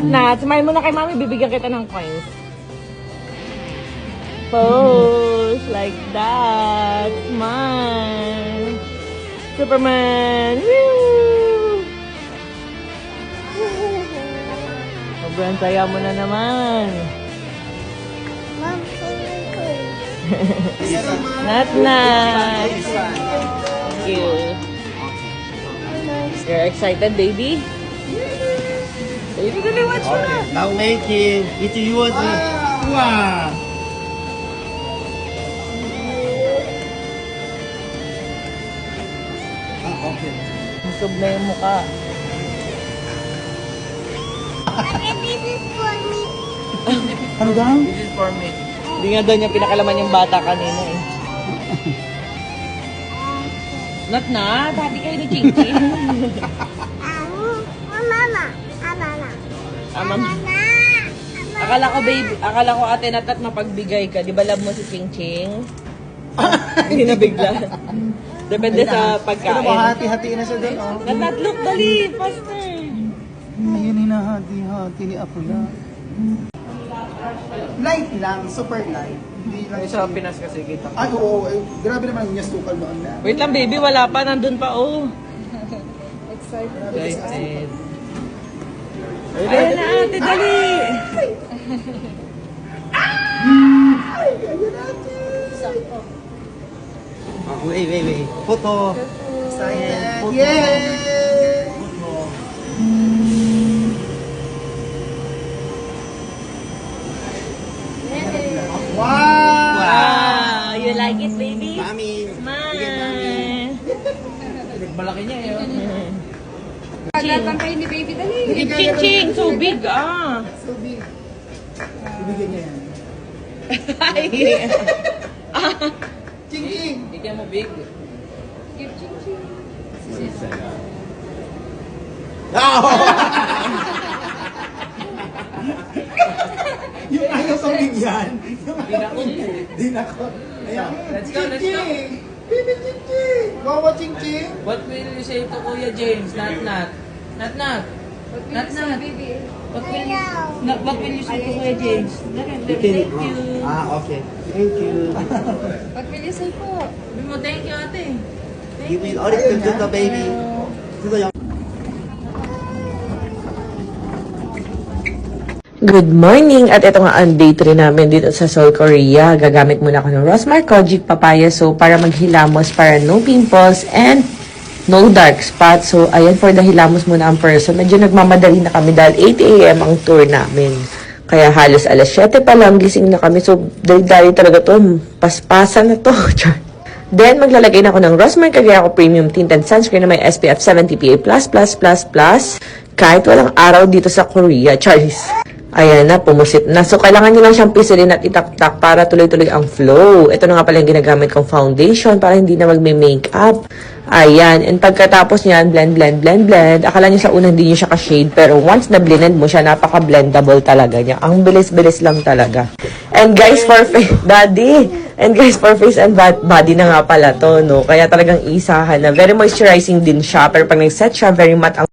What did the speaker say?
Nat, smile mo na kay mami, bibigyan kita ng coins. Pose like that. Smile. Superman. Woo! Sobrang saya mo na naman. Mom, Nat. Thank you. You're excited, baby? Baby, dali, watch mo. Okay, now making. Ito yun. Wow! Okay. Busog na yung mukha. this is for me. Ano daw? This is for me. Hindi nga daw niya pinakalaman yung bata kanina eh. Nat na, happy kayo ni Chinky. Mama. Mama. Mama. Akala ko baby, akala ko ate Nat mapagbigay ka. Di ba love mo si Ching Ching? Hindi na bigla. Depende sa Ano ba, pagkain. hati-hati na siya doon, oh. Nat, look, dali, faster. Ayun, hinahati-hati ni Apula. Light lang, super light. Hindi lang Sa Pinas kasi kita. Ay, oo. Grabe naman yung sukal doon na. Wait lang baby, wala pa, nandun pa oh. Excited. Ayan na ate, dali. Wait. Photo. Excited. Photo. Yay! Wow! Wow, you like it baby? Mami. Smile. Malaki niya eh. Paglatang kayo ni baby, dali. Ching Ching, so big ah. So big. Ibigay niya yan. Ching-ching! Bigyan mo big. Give ching-ching. Yung ayaw kong bigyan. Dinakot. Dinakot. Ayan. Let's go. Ching-ching! Baby ching-ching! Wawa ching-ching! What will you say to Kuya James? Nat. What will you say, baby? What will you say to Kuya James? Thank you. Okay. Thank you. What will you say po? Sabi mo, thank you ate. Give me all to the baby. To the young. Good morning! At ito nga ang day 3 namin dito sa Seoul, Korea. Gagamit muna ako ng Rosmar Kojic Papaya Soap para maghilamos para no pimples and no dark spots. So, ayan, for the hilamos muna ang person. Medyo nagmamadali na kami dahil 8 a.m. ang tour namin. Kaya halos alas 7 pa lang gising na kami. So, dali-dali talaga to. Paspasan na to. Then, maglalagay na ako ng Rosmar Cagayaco Premium Tinted Sunscreen na may SPF 70 PA++++. Kahit walang araw dito sa Korea. Charis. Ayan na, pumusit na. So, kailangan nyo lang siyang pisilin at itaktak para tuloy-tuloy ang flow. Ito na nga pala yung ginagamit kong foundation para hindi na magme-makeup. Ayan. And pagkatapos niyan, blend. Akala nyo sa una hindi nyo siya ka-shade. Pero once na blended mo siya, napaka-blendable talaga niya. Ang bilis-bilis lang talaga. And guys, for face, daddy. And guys, for face and body na nga pala to, no? Kaya talagang isahan na. Very moisturizing din siya. Pero pag nag-set siya, very matte ang